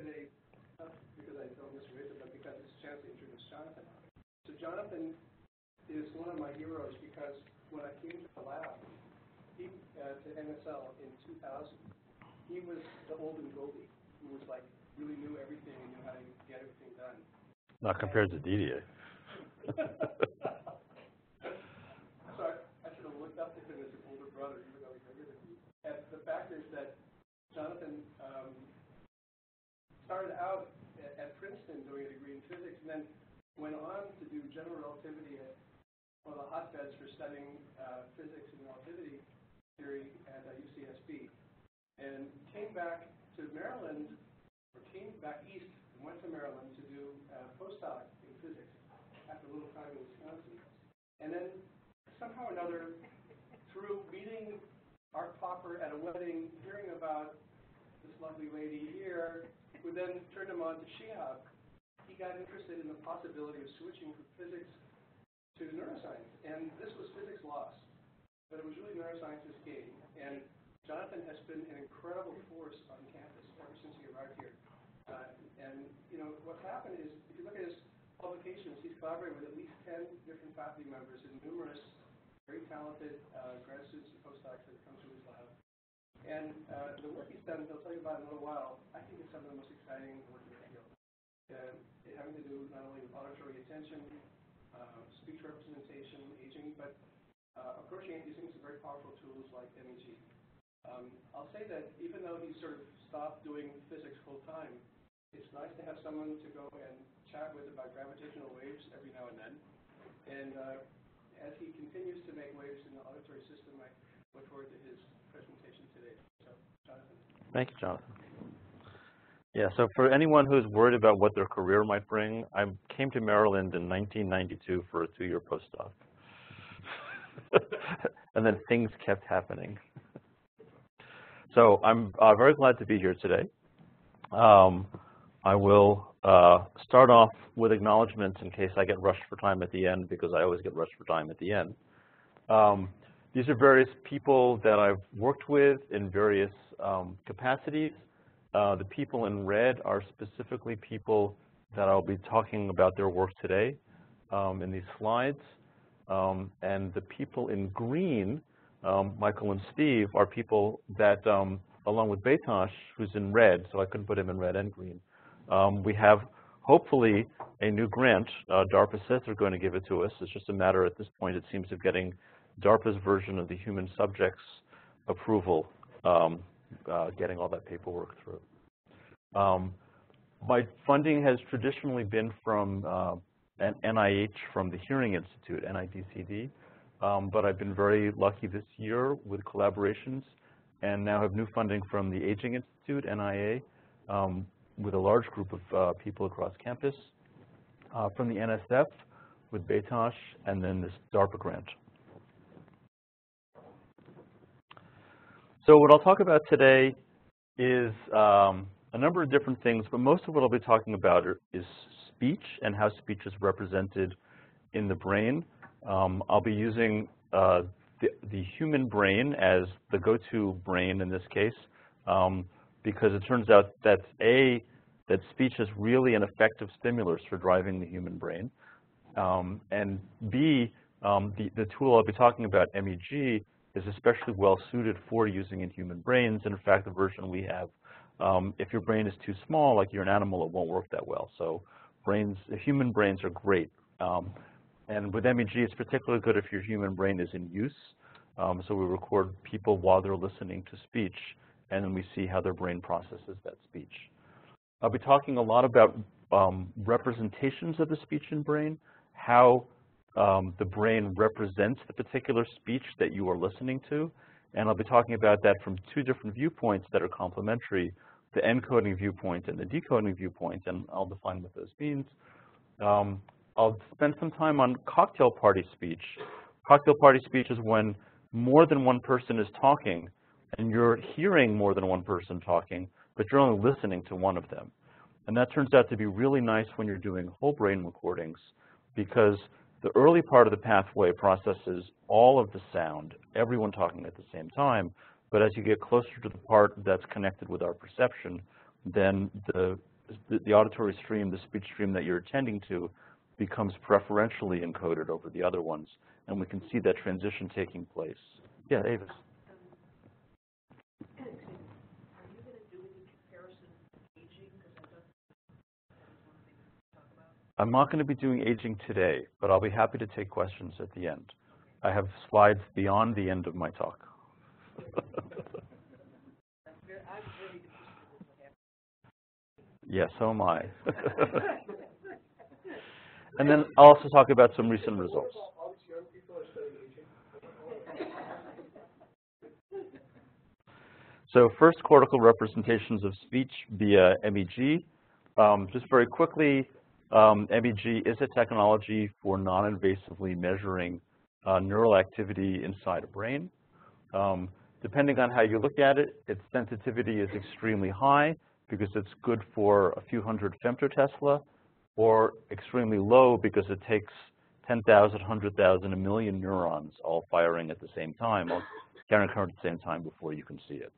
today, not because I don't miss Rita, but because it's a chance to introduce Jonathan. So Jonathan is one of my heroes because when I came to the lab, to NSL in 2000, he was the olden goldie who was like really knew everything and knew how to get everything done. Not compared to Didier. So I sort of looked up to him as an older brother, even though he's younger than me. And the fact is that Jonathan started out at Princeton doing a degree in physics, and then went on to do general relativity at one of the hotbeds for studying physics and relativity theory at UCSB, and came back to Maryland, or came back east and went to Maryland to do a postdoc in physics after a little time in Wisconsin. And then somehow or another, through meeting Art Popper at a wedding, hearing about this lovely lady here, who then turned him on to Shihab, he got interested in the possibility of switching from physics to neuroscience. And this was physics loss, but it was really neuroscience's game. And Jonathan has been an incredible force on campus ever since he arrived here. And you know what's happened is, if you look at his publications, he's collaborated with at least 10 different faculty members and numerous very talented grad students and postdocs that come to his lab. And the work he's done, he'll tell you about in a little while, I think is some of the most exciting work in the field. Having to do not only with auditory attention, speech representation, aging, but approaching it using some very powerful tools like MEG. I'll say that even though he's sort of stopped doing physics full time, it's nice to have someone to go and chat with about gravitational waves every now and then. And as he continues to make waves in the auditory system, I look forward to his presentation today. So, Jonathan. Thank you, Jonathan. Yeah, so for anyone who's worried about what their career might bring, I came to Maryland in 1992 for a 2-year postdoc. And then things kept happening. So I'm very glad to be here today. I will start off with acknowledgements in case I get rushed for time at the end, because I always get rushed for time at the end. These are various people that I've worked with in various capacities. The people in red are specifically people that I'll be talking about their work today in these slides. And the people in green, Michael and Steve, are people that, along with Betosh, who's in red, so I couldn't put him in red and green, we have hopefully a new grant. DARPA says they're going to give it to us. It's just a matter at this point, it seems, of getting DARPA's version of the human subjects approval, getting all that paperwork through. My funding has traditionally been from NIH, from the Hearing Institute, NIDCD, but I've been very lucky this year with collaborations and now have new funding from the Aging Institute, NIA, with a large group of people across campus, from the NSF with Betosh, and then this DARPA grant. So what I'll talk about today is a number of different things, but most of what I'll be talking about is speech and how speech is represented in the brain. I'll be using the human brain as the go-to brain in this case, because it turns out that that speech is really an effective stimulus for driving the human brain, and B, the tool I'll be talking about, MEG, is especially well suited for using in human brains. And in fact, the version we have, if your brain is too small, like you're an animal, it won't work that well. So human brains are great. And with MEG, it's particularly good if your human brain is in use. So we record people while they're listening to speech, and then we see how their brain processes that speech. I'll be talking a lot about representations of the speech in brain, how the brain represents the particular speech that you are listening to. And I'll be talking about that from 2 different viewpoints that are complementary, the encoding viewpoint and the decoding viewpoint, and I'll define what those means. I'll spend some time on cocktail party speech. Cocktail party speech is when more than one person is talking, and you're hearing more than one person talking, but you're only listening to one of them. And that turns out to be really nice when you're doing whole brain recordings, because the early part of the pathway processes all of the sound, everyone talking at the same time. But as you get closer to the part that's connected with our perception, then the the auditory stream, the speech stream that you're attending to, becomes preferentially encoded over the other ones, and we can see that transition taking place. Yeah, Avis. I'm not going to be doing aging today, but I'll be happy to take questions at the end. I have slides beyond the end of my talk. Yeah, so am I. And then I'll also talk about some recent results. So first, cortical representations of speech via MEG. Just very quickly, MEG is a technology for non-invasively measuring neural activity inside a brain. Depending on how you look at it, its sensitivity is extremely high because it's good for a few hundred femtotesla, or extremely low because it takes 10,000, 100,000, 1 million neurons all firing at the same time, all carrying current at the same time before you can see it.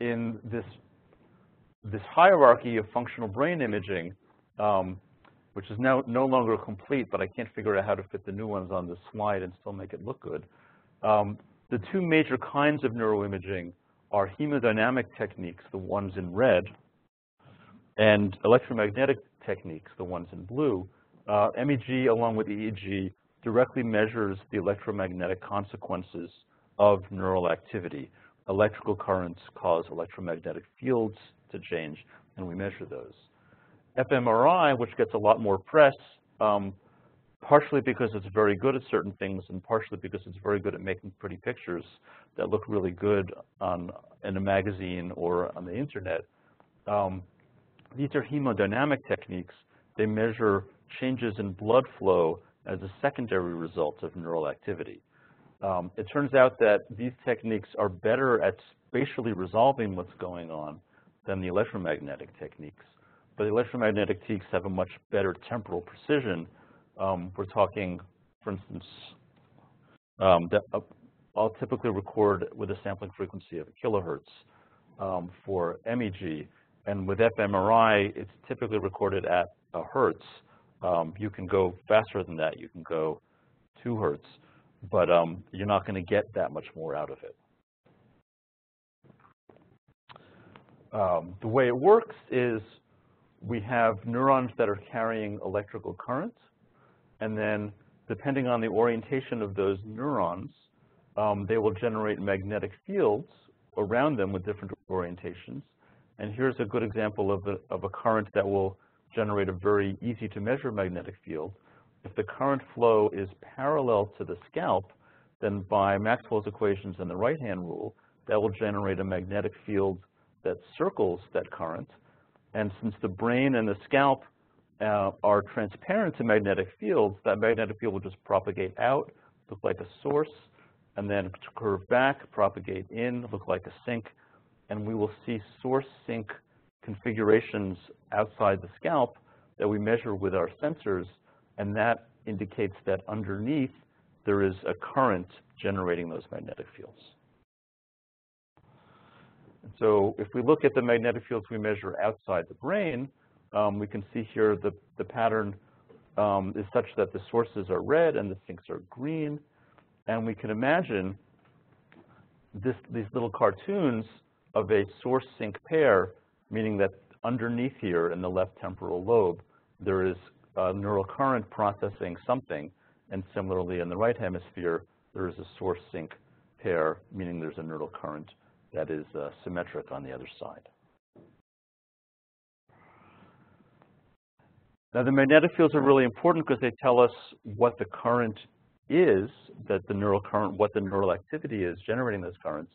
In this hierarchy of functional brain imaging, which is now no longer complete, but I can't figure out how to fit the new ones on this slide and still make it look good. The two major kinds of neuroimaging are hemodynamic techniques, the ones in red, and electromagnetic techniques, the ones in blue. MEG, along with EEG, directly measures the electromagnetic consequences of neural activity. Electrical currents cause electromagnetic fields to change, and we measure those. fMRI, which gets a lot more press, partially because it's very good at certain things, and partially because it's very good at making pretty pictures that look really good in a magazine or on the internet. These are hemodynamic techniques. They measure changes in blood flow as a secondary result of neural activity. It turns out that these techniques are better at spatially resolving what's going on than the electromagnetic techniques. But the electromagnetic techniques have a much better temporal precision. We're talking, for instance, that I'll typically record with a sampling frequency of a kilohertz for MEG. And with fMRI, it's typically recorded at a hertz. You can go faster than that. You can go 2 hertz. But you're not going to get that much more out of it. The way it works is we have neurons that are carrying electrical current, and then depending on the orientation of those neurons, they will generate magnetic fields around them with different orientations. And here's a good example of a current that will generate a very easy to measure magnetic field. If the current flow is parallel to the scalp, then by Maxwell's equations and the right-hand rule, that will generate a magnetic field that circles that current. And since the brain and the scalp are transparent to magnetic fields, that magnetic field will just propagate out, look like a source, and then curve back, propagate in, look like a sink. And we will see source sink configurations outside the scalp that we measure with our sensors, and that indicates that underneath there is a current generating those magnetic fields. And so if we look at the magnetic fields we measure outside the brain, we can see here the pattern is such that the sources are red and the sinks are green. And we can imagine these little cartoons of a source-sink pair, meaning that underneath here in the left temporal lobe, there is a neural current processing something. And similarly, in the right hemisphere, there is a source-sink pair, meaning there's a neural current that is symmetric on the other side. Now, the magnetic fields are really important because they tell us what the current is, that the neural current, what the neural activity is generating those currents.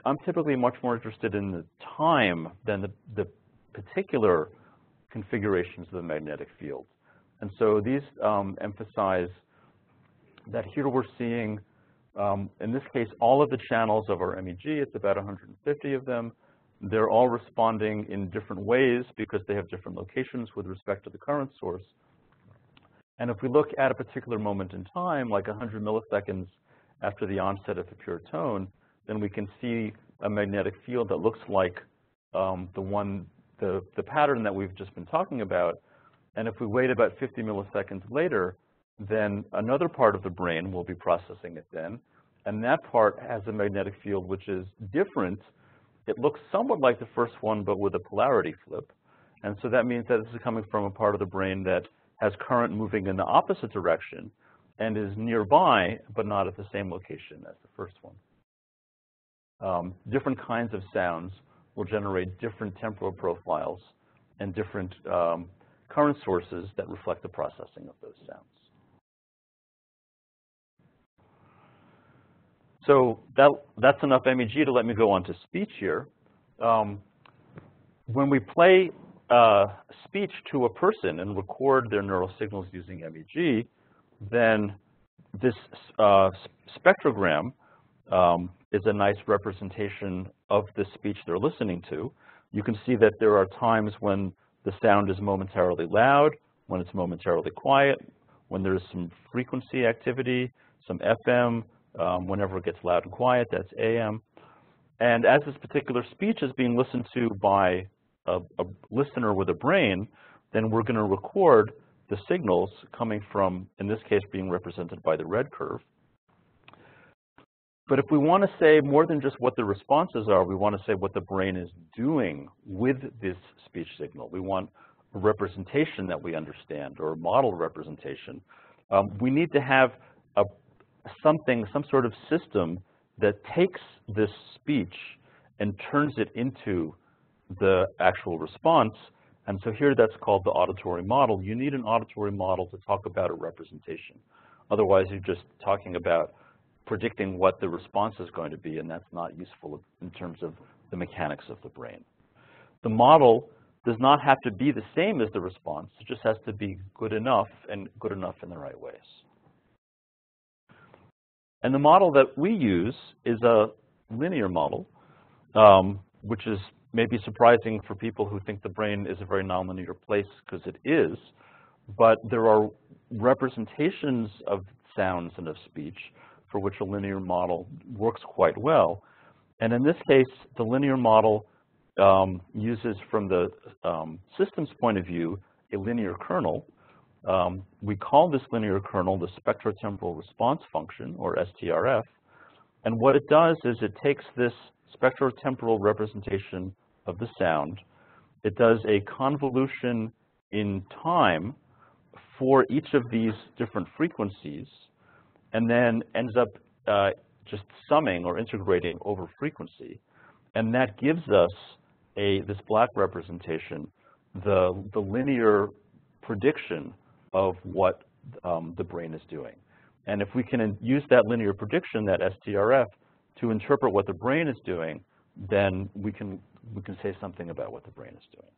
I'm typically much more interested in the time than the particular configurations of the magnetic field. And so these emphasize that here we're seeing, in this case, all of the channels of our MEG. It's about 150 of them. They're all responding in different ways because they have different locations with respect to the current source. And if we look at a particular moment in time, like 100 milliseconds after the onset of the pure tone, then we can see a magnetic field that looks like the pattern that we've just been talking about. And if we wait about 50 milliseconds later, then another part of the brain will be processing it then. And that part has a magnetic field which is different. It looks somewhat like the first one, but with a polarity flip. And so that means that this is coming from a part of the brain that has current moving in the opposite direction and is nearby, but not at the same location as the first one. Different kinds of sounds will generate different temporal profiles and different current sources that reflect the processing of those sounds. So that's enough MEG to let me go on to speech here. When we play speech to a person and record their neural signals using MEG, then this spectrogram is a nice representation of the speech they're listening to. You can see that there are times when the sound is momentarily loud, when it's momentarily quiet, when there's some frequency activity, some FM, whenever it gets loud and quiet, that's AM. And as this particular speech is being listened to by a listener with a brain, then we're going to record the signals coming from, in this case, being represented by the red curve. But if we want to say more than just what the responses are, we want to say what the brain is doing with this speech signal. We want a representation that we understand, or a model representation. We need to have some sort of system that takes this speech and turns it into the actual response. And so here that's called the auditory model. You need an auditory model to talk about a representation. Otherwise, you're just talking about predicting what the response is going to be, and that's not useful in terms of the mechanics of the brain. The model does not have to be the same as the response. It just has to be good enough, and good enough in the right ways. And the model that we use is a linear model, which is maybe surprising for people who think the brain is a very nonlinear place, because it is. But there are representations of sounds and of speech for which a linear model works quite well. And in this case, the linear model uses, from the system's point of view, a linear kernel. We call this linear kernel the spectrotemporal response function, or STRF. And what it does is it takes this spectrotemporal representation of the sound. It does a convolution in time for each of these different frequencies, and then ends up just summing or integrating over frequency. And that gives us this black representation, the linear prediction of what the brain is doing. And if we can use that linear prediction, that STRF, to interpret what the brain is doing, then we can say something about what the brain is doing.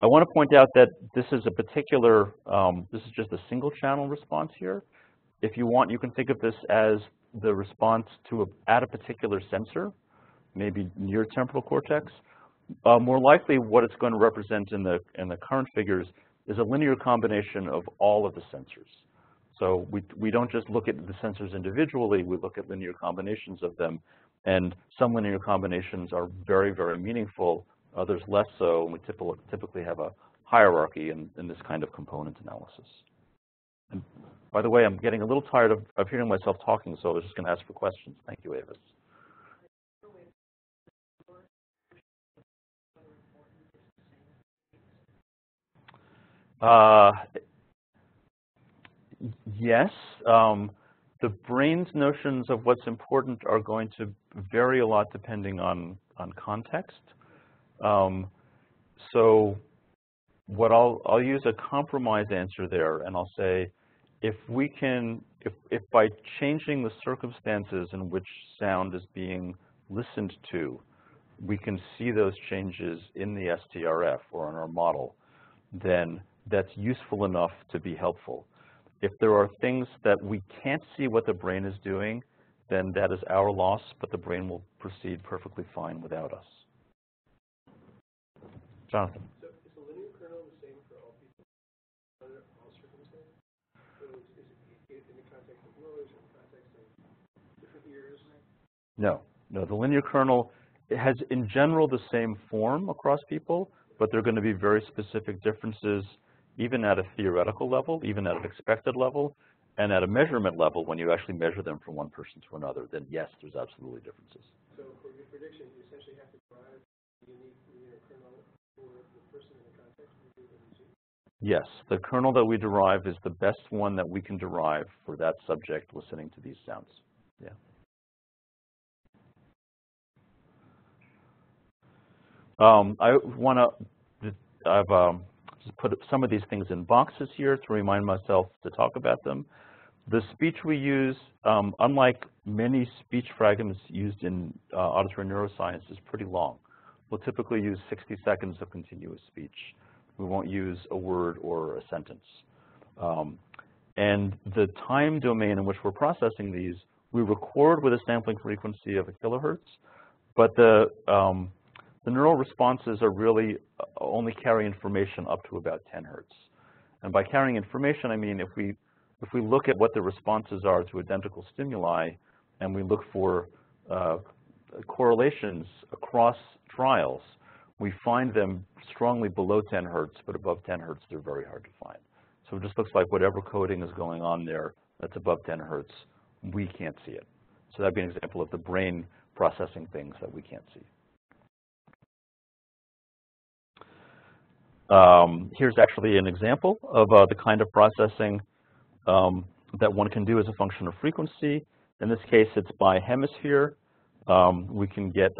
I want to point out that this is a particular, this is just a single channel response here. If you want, you can think of this as the response to at a particular sensor, maybe near temporal cortex. More likely, what it's going to represent in the current figures is a linear combination of all of the sensors. So we don't just look at the sensors individually, we look at linear combinations of them. And some linear combinations are very, very meaningful, others less so, and we typically have a hierarchy in this kind of component analysis. And by the way, I'm getting a little tired of hearing myself talking, so I was just going to ask for questions. Thank you, Avis. Yes. The brain's notions of what's important are going to vary a lot depending on context. So what I'll use a compromise answer there, and I'll say, if by changing the circumstances in which sound is being listened to, we can see those changes in the STRF or in our model, then that's useful enough to be helpful. If there are things that we can't see what the brain is doing, then that is our loss, but the brain will proceed perfectly fine without us. Jonathan. So is the linear kernel the same for all people under all circumstances? So is it in the context of noise or in the context of different ears? No. The linear kernel it has, in general, the same form across people, but there are going to be very specific differences, even at a theoretical level, even at an expected level, and at a measurement level, when you actually measure them from one person to another, then yes, there's absolutely differences. So for your prediction, you essentially have to derive the unique linear kernel for the person in the context of the MEG? Yes, the kernel that we derive is the best one that we can derive for that subject listening to these sounds. Yeah. I've just put some of these things in boxes here to remind myself to talk about them. The speech we use, unlike many speech fragments used in auditory neuroscience, is pretty long. We'll typically use 60 seconds of continuous speech. We won't use a word or a sentence. And the time domain in which we're processing these, we record with a sampling frequency of 1 kilohertz, but the neural responses are really only carry information up to about 10 hertz. And by carrying information, I mean if we look at what the responses are to identical stimuli, and we look for correlations across trials, we find them strongly below 10 hertz, but above 10 hertz, they're very hard to find. So it just looks like whatever coding is going on there that's above 10 hertz, we can't see it. So that'd be an example of the brain processing things that we can't see. Here's actually an example of the kind of processing that one can do as a function of frequency. In this case, it's by hemisphere. We can get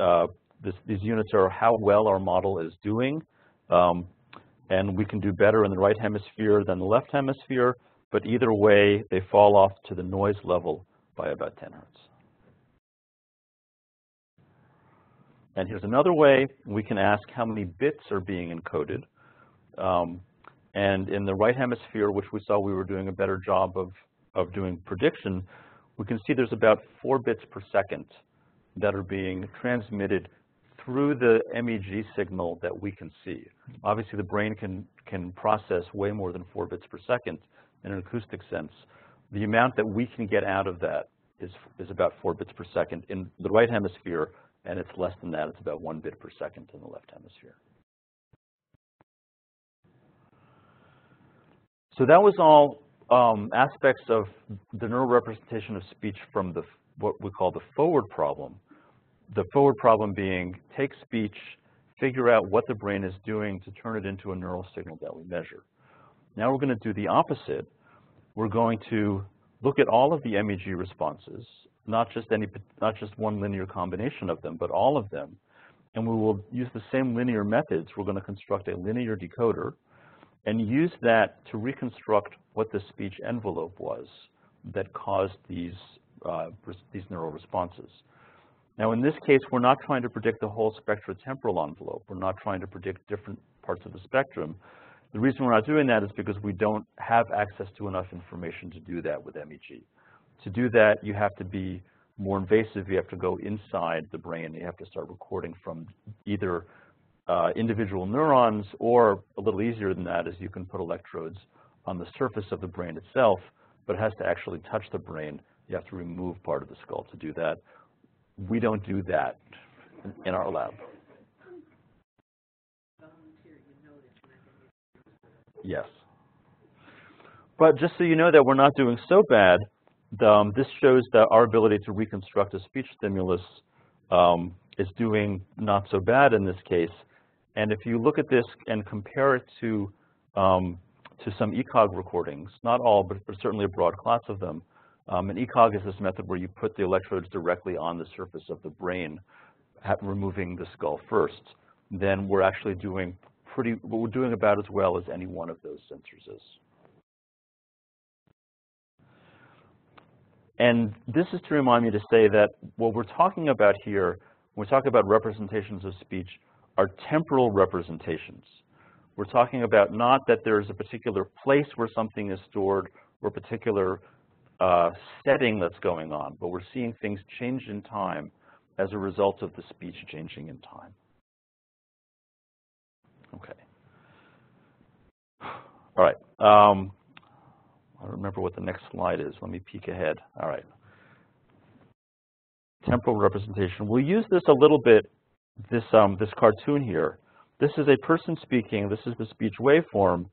these units are how well our model is doing. And we can do better in the right hemisphere than the left hemisphere. But either way, they fall off to the noise level by about 10 hertz. And here's another way. We can ask how many bits are being encoded. And in the right hemisphere, which we saw we were doing a better job of doing prediction, we can see there's about 4 bits per second that are being transmitted through the MEG signal that we can see. Obviously, the brain can process way more than 4 bits per second in an acoustic sense. The amount that we can get out of that is about 4 bits per second in the right hemisphere, and it's less than that. It's about 1 bit per second in the left hemisphere. So that was all aspects of the neural representation of speech from what we call the forward problem. The forward problem being take speech, figure out what the brain is doing to turn it into a neural signal that we measure. Now we're going to do the opposite. We're going to look at all of the MEG responses, not just one linear combination of them, but all of them. And we will use the same linear methods. We're going to construct a linear decoder and use that to reconstruct what the speech envelope was that caused these neural responses. Now, in this case, we're not trying to predict the whole spectrotemporal envelope. We're not trying to predict different parts of the spectrum. The reason we're not doing that is because we don't have access to enough information to do that with MEG. To do that, you have to be more invasive. You have to go inside the brain. You have to start recording from either individual neurons, or a little easier than that is you can put electrodes on the surface of the brain itself, but it has to actually touch the brain. You have to remove part of the skull to do that. We don't do that in our lab. Yes. But just so you know that we're not doing so bad, this shows that our ability to reconstruct a speech stimulus is doing not so bad in this case. And if you look at this and compare it to some ECOG recordings, not all, but certainly a broad class of them, an ECOG is this method where you put the electrodes directly on the surface of the brain, removing the skull first. Then we're actually doing we're doing about as well as any one of those sensors is. And this is to remind me to say that what we're talking about here, when we talk about representations of speech, are temporal representations. We're talking about not that there's a particular place where something is stored or a particular setting that's going on, but we're seeing things change in time as a result of the speech changing in time. Okay. All right. I don't remember what the next slide is. Let me peek ahead. All right. Temporal representation. We'll use this a little bit this cartoon here. This is a person speaking. This is the speech waveform.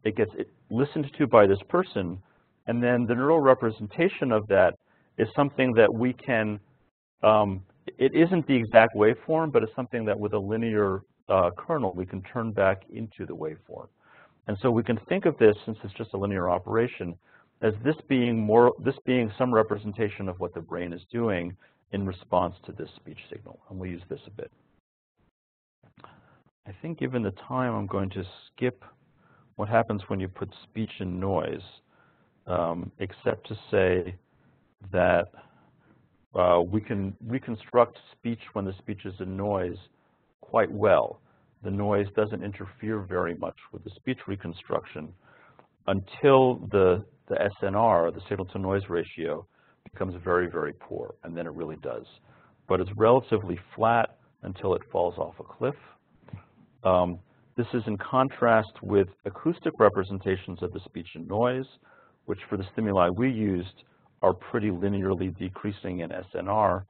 It gets listened to by this person, and then the neural representation of that is something that we can, it isn't the exact waveform, but it's something that with a linear kernel, we can turn back into the waveform. And so we can think of this, since it's just a linear operation, as this being some representation of what the brain is doing in response to this speech signal. And we'll use this a bit. I think given the time, I'm going to skip what happens when you put speech in noise, except to say that we can reconstruct speech when the speech is in noise quite well. The noise doesn't interfere very much with the speech reconstruction until the SNR, the signal-to-noise ratio, becomes very, very poor, and then it really does. But it's relatively flat until it falls off a cliff. This is in contrast with acoustic representations of the speech and noise, which for the stimuli we used are pretty linearly decreasing in SNR.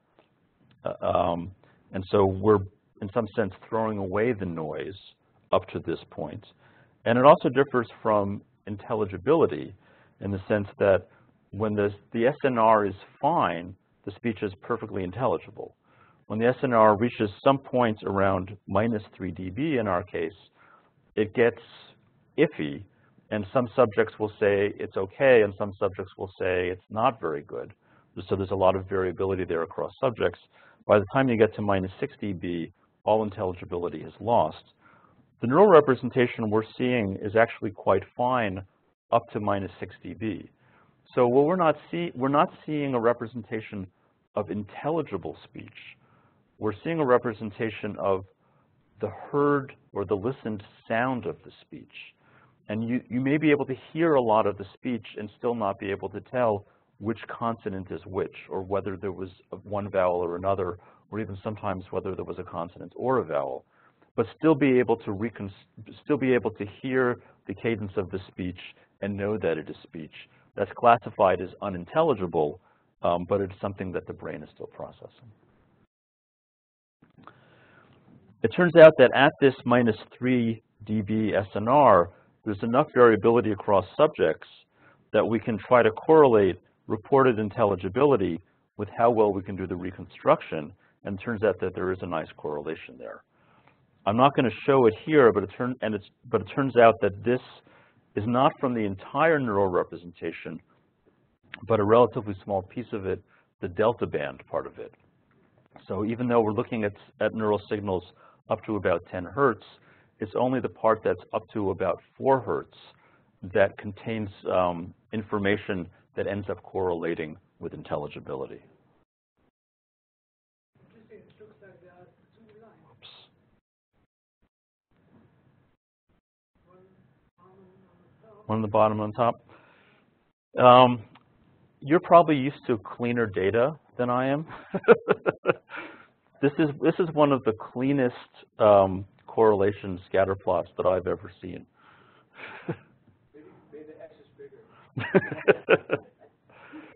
And so we're, in some sense, throwing away the noise up to this point. And it also differs from intelligibility in the sense that when the SNR is fine, the speech is perfectly intelligible. When the SNR reaches some point around -3 dB in our case, it gets iffy, and some subjects will say it's okay, and some subjects will say it's not very good. So there's a lot of variability there across subjects. By the time you get to -6 dB, all intelligibility is lost. The neural representation we're seeing is actually quite fine up to -6 dB. So what we're not seeing a representation of intelligible speech. We're seeing a representation of the heard or the listened sound of the speech. And you may be able to hear a lot of the speech and still not be able to tell which consonant is which, or whether there was one vowel or another, or even sometimes whether there was a consonant or a vowel, but still be able to hear the cadence of the speech and know that it is speech. That's classified as unintelligible, but it's something that the brain is still processing. It turns out that at this -3 dB SNR, there's enough variability across subjects that we can try to correlate reported intelligibility with how well we can do the reconstruction, and it turns out that there is a nice correlation there. I'm not going to show it here, but it turns out that this is not from the entire neural representation, but a relatively small piece of it, the delta band part of it. So even though we're looking at neural signals up to about 10 hertz, it's only the part that's up to about 4 hertz that contains information that ends up correlating with intelligibility. Oops. One on the bottom, on top. You're probably used to cleaner data than I am. This is one of the cleanest correlation scatter plots that I've ever seen. Maybe the X is bigger.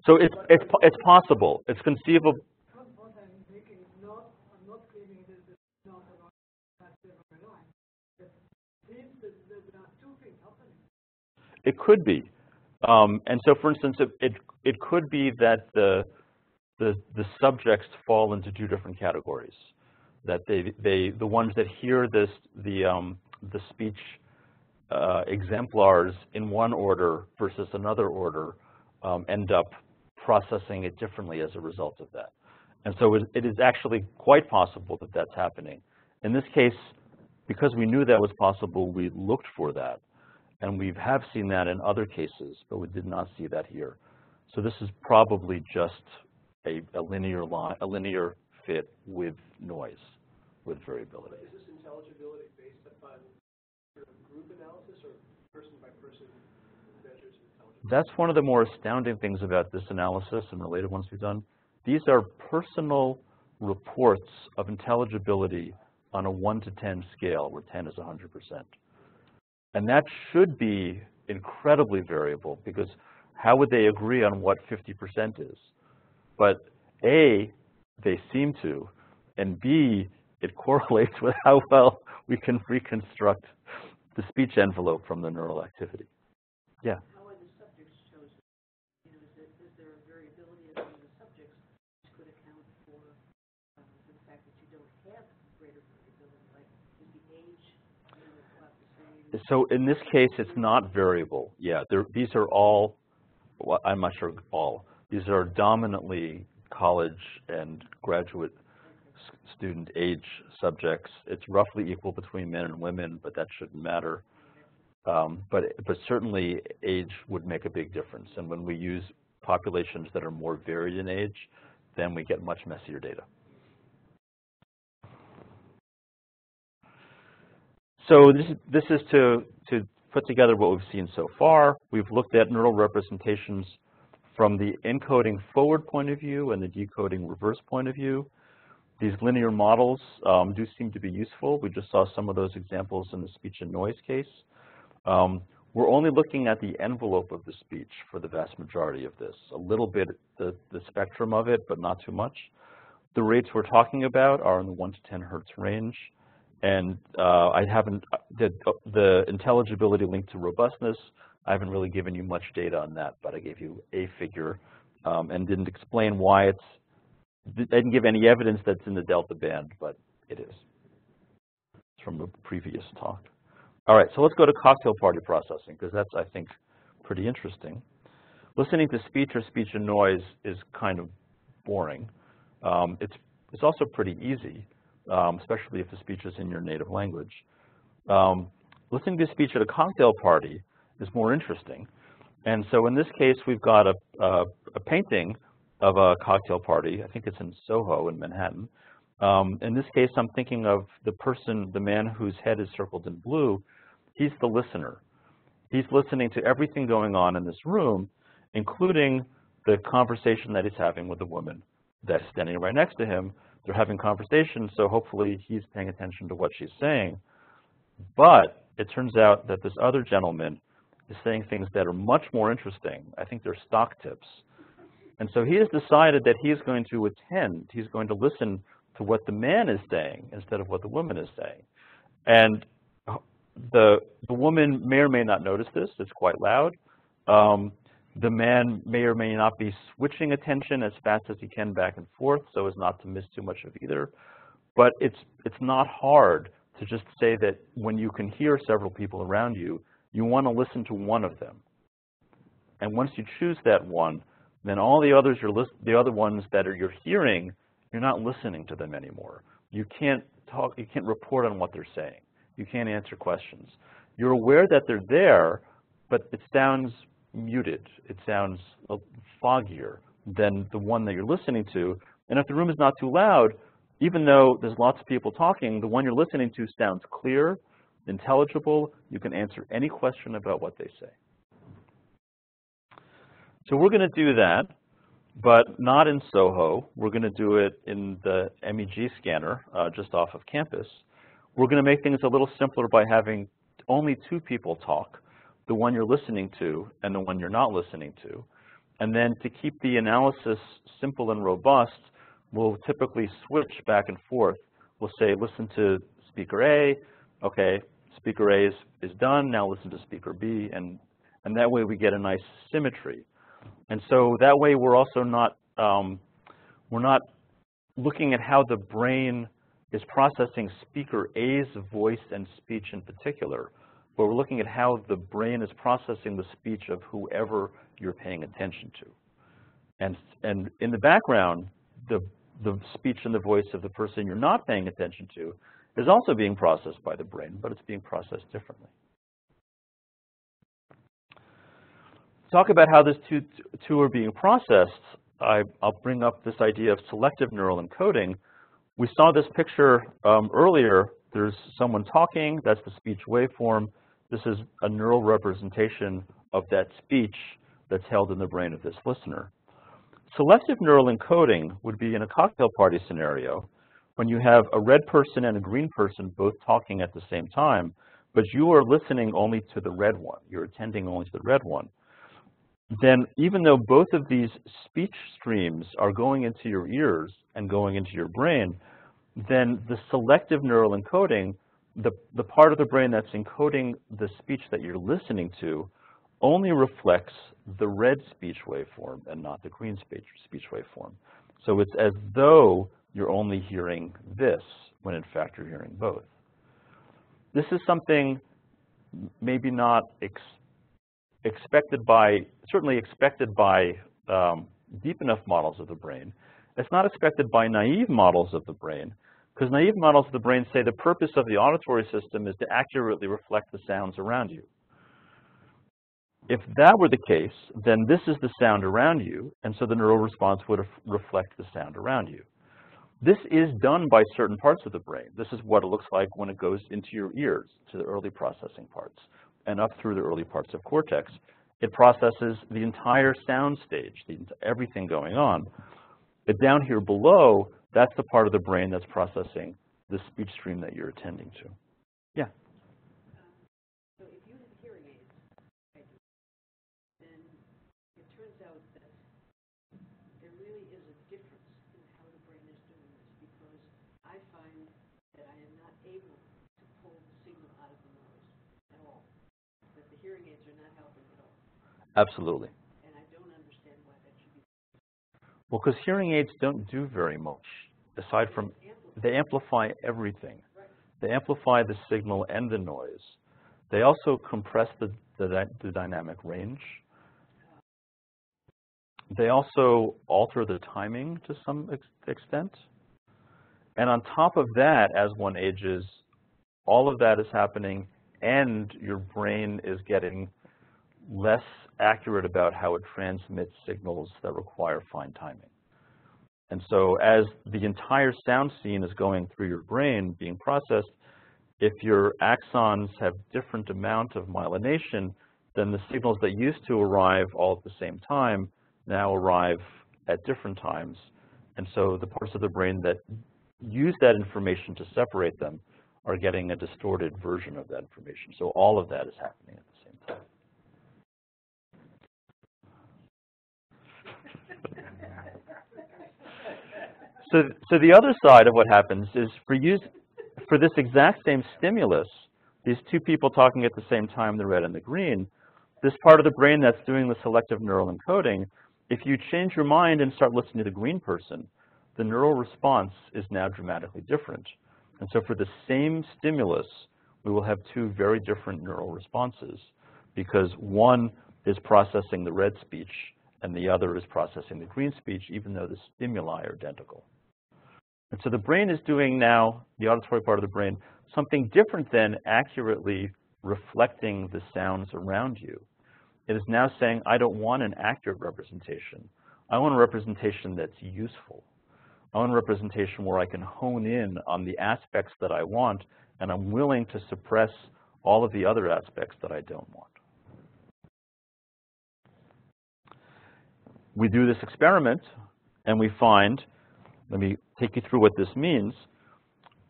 So it's possible. It's conceivable. What I'm making is I'm not claiming that it's not around that line. It seems that there are two things happening. It could be. And so, for instance, it could be that the subjects fall into two different categories. That the ones that hear the speech exemplars in one order versus another order end up processing it differently as a result of that. And so it is actually quite possible that that's happening. In this case, because we knew that was possible, we looked for that. And we have seen that in other cases, but we did not see that here. So this is probably just a linear fit with noise, with variability. Is this intelligibility based upon sort of group analysis or person-by-person measures of intelligibility? That's one of the more astounding things about this analysis and related ones we've done. These are personal reports of intelligibility on a 1 to 10 scale, where 10 is 100%. And that should be incredibly variable, because how would they agree on what 50% is? But A, they seem to, and B, it correlates with how well we can reconstruct the speech envelope from the neural activity. Yeah? How are the subjects chosen? You know, is there a variability among the subjects which could account for the fact that you don't have greater variability? Like, is the age, you know, about the same? So in this case, it's not variable. Yeah, these are all, well, I'm not sure all. These are dominantly college and graduate student age subjects. It's roughly equal between men and women, but that shouldn't matter. But certainly age would make a big difference. And when we use populations that are more varied in age, then we get much messier data. So this is to put together what we've seen so far. We've looked at neural representations from the encoding forward point of view and the decoding reverse point of view. These linear models do seem to be useful. We just saw some of those examples in the speech and noise case. We're only looking at the envelope of the speech for the vast majority of this. A little bit the spectrum of it, but not too much. The rates we're talking about are in the 1 to 10 hertz range. And I haven't, the intelligibility linked to robustness, I haven't really given you much data on that, but I gave you a figure and didn't explain why I didn't give any evidence that's in the delta band, but it is. It's from the previous talk. All right, so let's go to cocktail party processing, because that's, I think, pretty interesting. Listening to speech or speech and noise is kind of boring. It's also pretty easy, especially if the speech is in your native language. Listening to speech at a cocktail party is more interesting. And so in this case, we've got a painting of a cocktail party. I think it's in Soho in Manhattan. In this case, I'm thinking of the man whose head is circled in blue. He's the listener. He's listening to everything going on in this room, including the conversation that he's having with the woman that's standing right next to him. They're having conversation, so hopefully he's paying attention to what she's saying. But it turns out that this other gentleman is saying things that are much more interesting. I think they're stock tips. And so he has decided that he is going to attend, he's going to listen to what the man is saying instead of what the woman is saying. And the woman may or may not notice this, it's quite loud. The man may or may not be switching attention as fast as he can back and forth so as not to miss too much of either. But it's not hard to just say that when you can hear several people around you, you want to listen to one of them. And once you choose that one, then all the others, the other ones that you're hearing, you're not listening to them anymore. You can't talk, you can't report on what they're saying. You can't answer questions. You're aware that they're there, but it sounds muted. It sounds foggier than the one that you're listening to. And if the room is not too loud, even though there's lots of people talking, the one you're listening to sounds clear, intelligible. You can answer any question about what they say. So we're going to do that, but not in Soho. We're going to do it in the MEG scanner just off of campus. We're going to make things a little simpler by having only two people talk, the one you're listening to and the one you're not listening to. And then to keep the analysis simple and robust, we'll typically switch back and forth. We'll say, listen to speaker A. Okay, speaker A is done. Now listen to speaker B. And that way we get a nice symmetry. And so that way we're also not, we're not looking at how the brain is processing speaker A's voice and speech in particular, but we're looking at how the brain is processing the speech of whoever you're paying attention to. And in the background, the speech and the voice of the person you're not paying attention to is also being processed by the brain, but it's being processed differently. Talk about how these two are being processed. I'll bring up this idea of selective neural encoding. We saw this picture earlier. There's someone talking. That's the speech waveform. This is a neural representation of that speech that's held in the brain of this listener. Selective neural encoding would be in a cocktail party scenario when you have a red person and a green person both talking at the same time, but you are listening only to the red one. You're attending only to the red one. Then even though both of these speech streams are going into your ears and going into your brain, then the selective neural encoding, the part of the brain that's encoding the speech that you're listening to, only reflects the red speech waveform and not the green speech waveform. So it's as though you're only hearing this, when in fact you're hearing both. This is something maybe not certainly expected by deep enough models of the brain. It's not expected by naive models of the brain, because naive models of the brain say the purpose of the auditory system is to accurately reflect the sounds around you. If that were the case, then this is the sound around you, and so the neural response would reflect the sound around you. This is done by certain parts of the brain. This is what it looks like when it goes into your ears, to the early processing parts, and up through the early parts of cortex. It processes the entire sound stage, everything going on. But down here below, that's the part of the brain that's processing the speech stream that you're attending to. Yeah? So if you have hearing aids, then it turns out that there really is a difference in how the brain is doing this, because I find that I am not able to pull the signal out of the noise at all, that the hearing aids are not helping at all. Absolutely. And I don't understand why that should be. Well, because hearing aids don't do very much, aside from they amplify everything. Right. They amplify the signal and the noise. They also compress the dynamic range. They also alter the timing to some extent. And on top of that, as one ages, all of that is happening, and your brain is getting less accurate about how it transmits signals that require fine timing. And so as the entire sound scene is going through your brain, being processed, if your axons have different amount of myelination, then the signals that used to arrive all at the same time now arrive at different times. And so the parts of the brain that use that information to separate them are getting a distorted version of that information. So all of that is happening at the same time. So the other side of what happens is for this exact same stimulus, these two people talking at the same time, the red and the green, this part of the brain that's doing the selective neural encoding, if you change your mind and start listening to the green person, the neural response is now dramatically different. And so for the same stimulus, we will have two very different neural responses, because one is processing the red speech and the other is processing the green speech, even though the stimuli are identical. And so the brain is doing now, the auditory part of the brain, something different than accurately reflecting the sounds around you. It is now saying, I don't want an accurate representation. I want a representation that's useful. I want a representation where I can hone in on the aspects that I want, and I'm willing to suppress all of the other aspects that I don't want. We do this experiment, and we find, let me take you through what this means.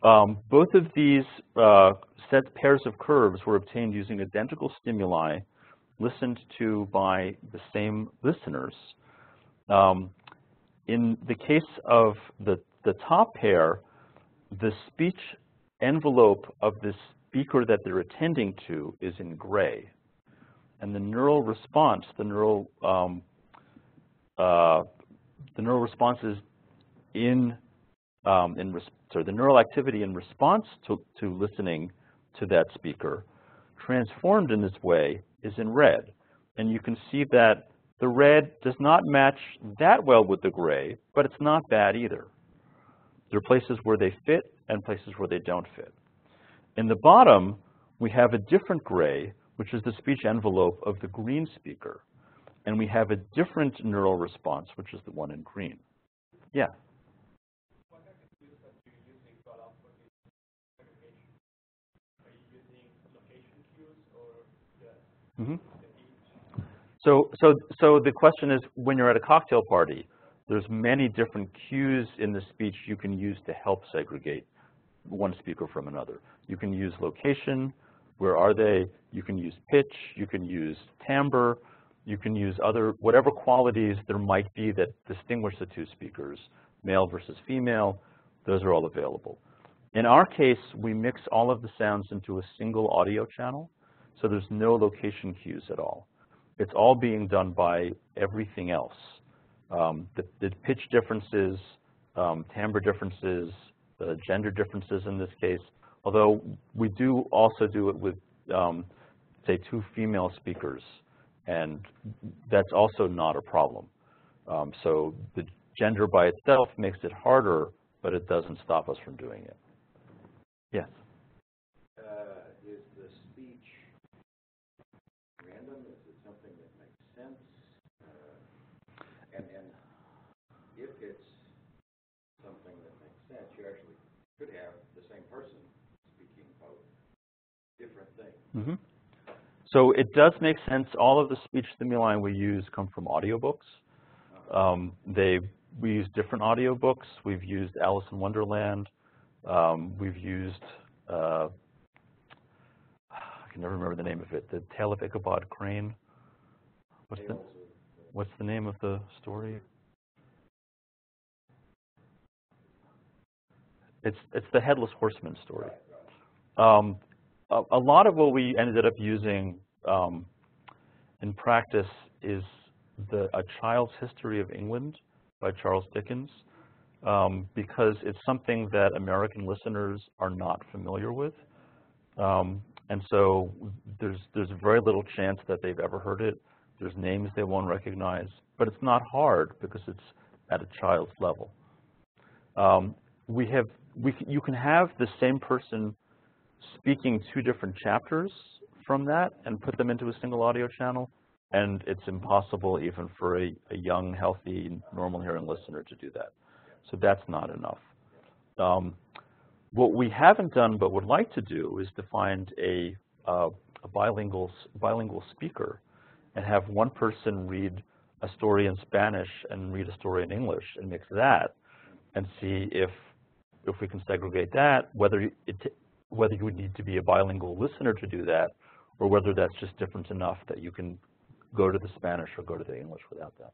Both of these pairs of curves were obtained using identical stimuli listened to by the same listeners. In the case of the top pair, the speech envelope of the speaker that they're attending to is in gray. And the neural response, the neural responses the neural activity in response to listening to that speaker, transformed in this way, is in red. And you can see that the red does not match that well with the gray, but it's not bad either. There are places where they fit and places where they don't fit. In the bottom, we have a different gray, which is the speech envelope of the green speaker. And we have a different neural response, which is the one in green. Yeah? What kind of cues are you using to allow for this segregation? Are you using location cues or the So the question is, when you're at a cocktail party, there's many different cues in the speech you can use to help segregate one speaker from another. You can use location, where are they? You can use pitch, you can use timbre, you can use whatever qualities there might be that distinguish the two speakers, male versus female. Those are all available. In our case, we mix all of the sounds into a single audio channel, so there's no location cues at all. It's all being done by everything else. The pitch differences, timbre differences, the gender differences in this case, although we do also do it with, say, 2 female speakers, and that's also not a problem. So the gender by itself makes it harder, but it doesn't stop us from doing it. Yes? Is the speech random? Is it something that makes sense? And if it's something that makes sense, you actually could have the same person speaking both different things. Mm-hmm. So it does make sense. All of the speech stimuli we use come from audiobooks. We use different audiobooks. We've used Alice in Wonderland. We've used, I can never remember the name of it, The Tale of Ichabod Crane. What's the name of the story? It's the Headless Horseman story. A lot of what we ended up using in practice is A Child's History of England by Charles Dickens, because it's something that American listeners are not familiar with. And so there's very little chance that they've ever heard it. There's names they won't recognize, but it's not hard because it's at a child's level. You can have the same person speaking 2 different chapters from that and put them into a single audio channel, and it's impossible even for a young, healthy, normal hearing listener to do that. So that's not enough. What we haven't done but would like to do is to find a bilingual speaker and have one person read a story in Spanish and read a story in English and mix that and see if we can segregate that, whether you would need to be a bilingual listener to do that, or whether that's just different enough that you can go to the Spanish or go to the English without that.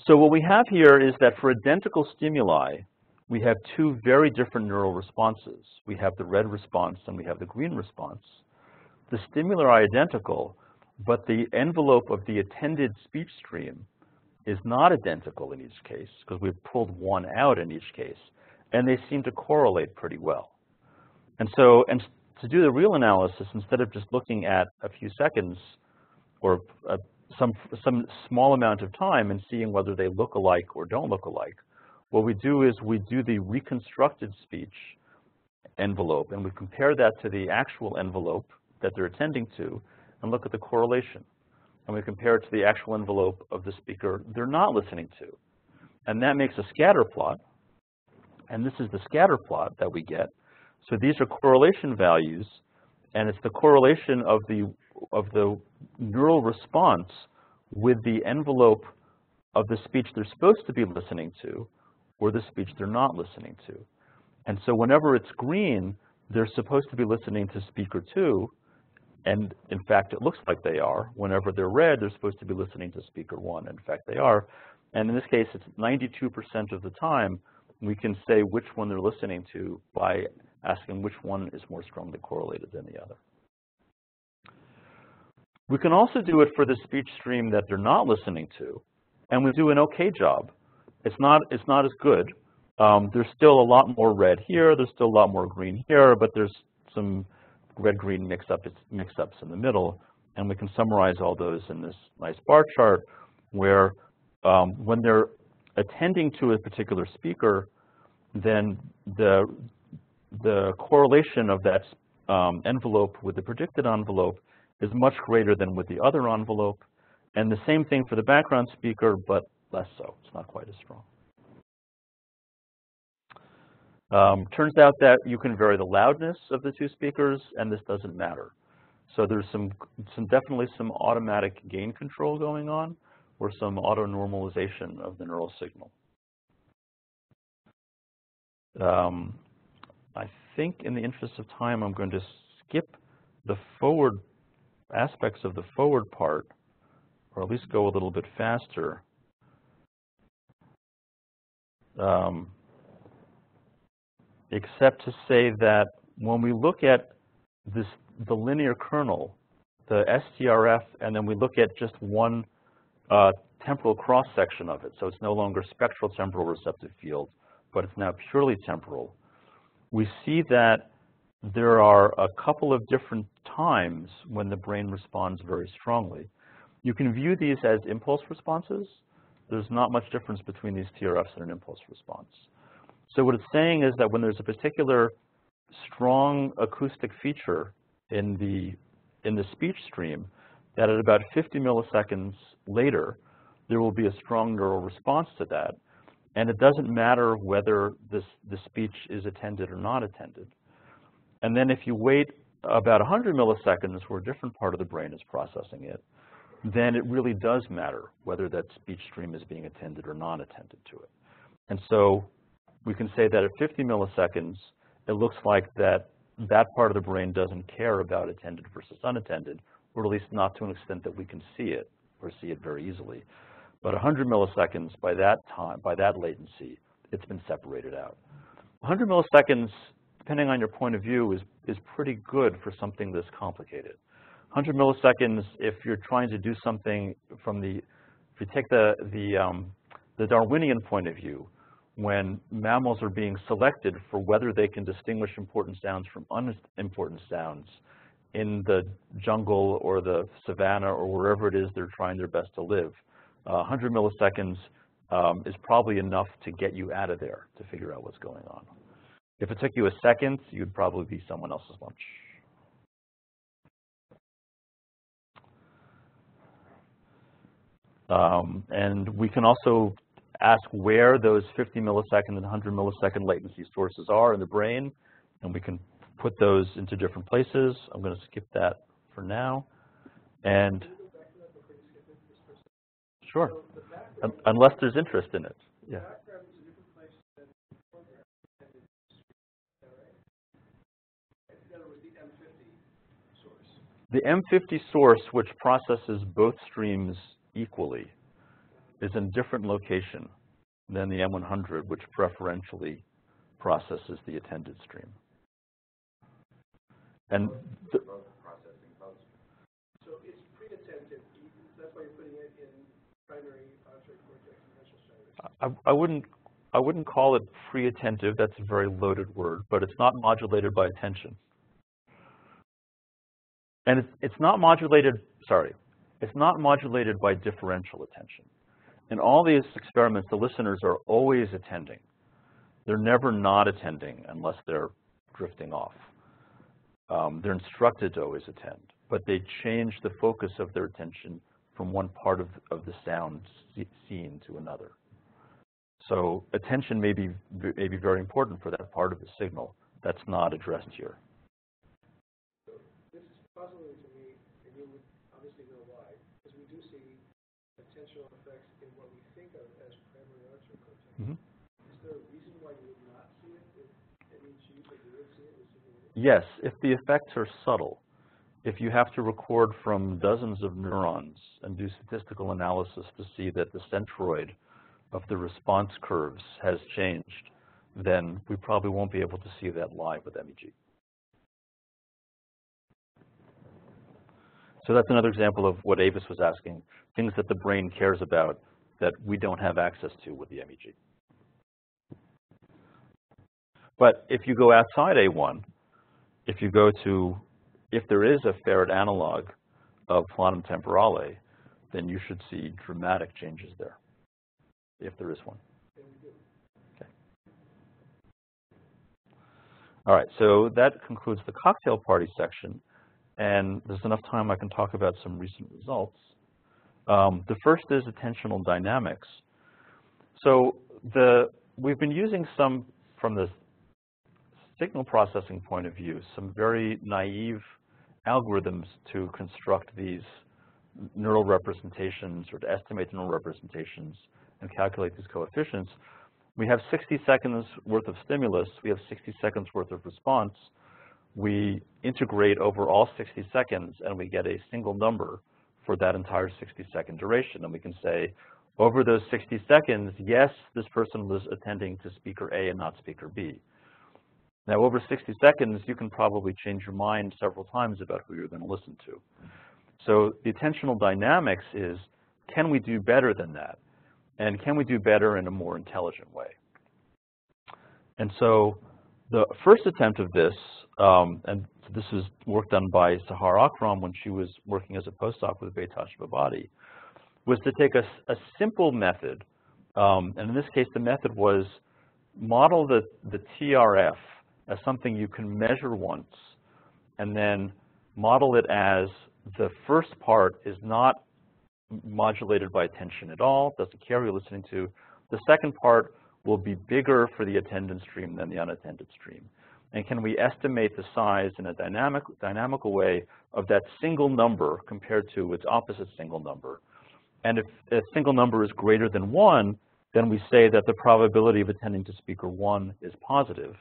So what we have here is that for identical stimuli, we have 2 very different neural responses. We have the red response and we have the green response. The stimuli are identical, but the envelope of the attended speech stream is not identical in each case, because we've pulled one out in each case, and they seem to correlate pretty well. And so, to do the real analysis, instead of just looking at a few seconds or some small amount of time and seeing whether they look alike or don't look alike, what we do is we do the reconstructed speech envelope, and we compare that to the actual envelope that they're attending to, and look at the correlation. And we compare it to the actual envelope of the speaker they're not listening to. And that makes a scatter plot. And this is the scatter plot that we get. So these are correlation values, and it's the correlation of the neural response with the envelope of the speech they're supposed to be listening to, or the speech they're not listening to. And so whenever it's green, they're supposed to be listening to speaker 2, and in fact, it looks like they are. Whenever they're red, they're supposed to be listening to speaker 1. In fact, they are. And in this case, it's 92% of the time we can say which one they're listening to by asking which one is more strongly correlated than the other. We can also do it for the speech stream that they're not listening to, and we do an okay job. It's not as good. There's still a lot more red here. There's still a lot more green here, but there's some red-green mix-ups in the middle, and we can summarize all those in this nice bar chart where when they're attending to a particular speaker, then the correlation of that envelope with the predicted envelope is much greater than with the other envelope, and the same thing for the background speaker, but less so. It's not quite as strong. Turns out that you can vary the loudness of the 2 speakers, and this doesn't matter. So there's definitely some automatic gain control going on, or some auto-normalization of the neural signal. I think in the interest of time, I'm going to skip the forward aspects of the forward part, or at least go a little bit faster. except to say that when we look at the linear kernel, the STRF, and then we look at just one temporal cross-section of it, so it's no longer spectral temporal receptive field, but it's now purely temporal, we see that there are a couple of different times when the brain responds very strongly. You can view these as impulse responses. There's not much difference between these TRFs and an impulse response. So what it's saying is that when there's a particular strong acoustic feature in the speech stream, that at about 50 milliseconds later, there will be a strong neural response to that. And it doesn't matter whether the speech is attended or not attended. And then if you wait about 100 milliseconds where a different part of the brain is processing it, then it really does matter whether that speech stream is being attended or not attended to it. And so we can say that at 50 milliseconds, it looks like that part of the brain doesn't care about attended versus unattended, or at least not to an extent that we can see it or see it very easily. But 100 milliseconds, by that time, by that latency, it's been separated out. 100 milliseconds, depending on your point of view, is pretty good for something this complicated. 100 milliseconds, if you're trying to do something from if you take the Darwinian point of view, when mammals are being selected for whether they can distinguish important sounds from unimportant sounds in the jungle or the savanna or wherever it is they're trying their best to live, 100 milliseconds is probably enough to get you out of there to figure out what's going on. If it took you a second, you'd probably be someone else's lunch. And we can also ask where those 50 millisecond and 100 millisecond latency sources are in the brain, and we can put those into different places. I'm going to skip that for now. And sure, unless there's interest in it. Yeah. The M50 source, which processes both streams equally, is in a different location than the M100, which preferentially processes the attended stream. And so it's pre-attentive. That's why you're putting it in primary auditory cortex and ventral striatum. I wouldn't call it pre-attentive. That's a very loaded word, but it's not modulated by attention. And it's not modulated, sorry, it's not modulated by differential attention. In all these experiments, the listeners are always attending. They're never not attending unless they're drifting off. They're instructed to always attend, but they change the focus of their attention from one part of the sound seen to another. So attention may be very important for that part of the signal that's not addressed here. Puzzling to me, and you would obviously know why, because we do see attentional effects in what we think of as primary auditory cortex. Mm-hmm. Is there a reason why you would not see it with MEG, but you would see it with signal? Yes, if the effects are subtle. If you have to record from dozens of neurons and do statistical analysis to see that the centroid of the response curves has changed, then we probably won't be able to see that live with MEG. So that's another example of what Avis was asking, things that the brain cares about that we don't have access to with the MEG. But if you go outside A1, if there is a ferret analog of quantum temporale, then you should see dramatic changes there, if there is one. Okay. All right, so that concludes the cocktail party section. And there's enough time I can talk about some recent results. The first is attentional dynamics. So we've been using some, from the signal processing point of view, some very naive algorithms to construct these neural representations or to estimate the neural representations and calculate these coefficients. We have 60 seconds worth of stimulus. We have 60 seconds worth of response. We integrate over all 60 seconds, and we get a single number for that entire 60-second duration. And we can say, over those 60 seconds, yes, this person was attending to speaker A and not speaker B. Now, over 60 seconds, you can probably change your mind several times about who you're going to listen to. So the attentional dynamics is, can we do better than that? And can we do better in a more intelligent way? And so the first attempt of this, and this is work done by Sahar Akram when she was working as a postdoc with Betosh Babadi, was to take a simple method, and in this case the method was model the TRF as something you can measure once, and then model it as the first part is not modulated by attention at all, doesn't care who you're listening to. The second part will be bigger for the attended stream than the unattended stream. And can we estimate the size in a dynamical way of that single number compared to its opposite single number? And if a single number is greater than 1, then we say that the probability of attending to speaker 1 is positive.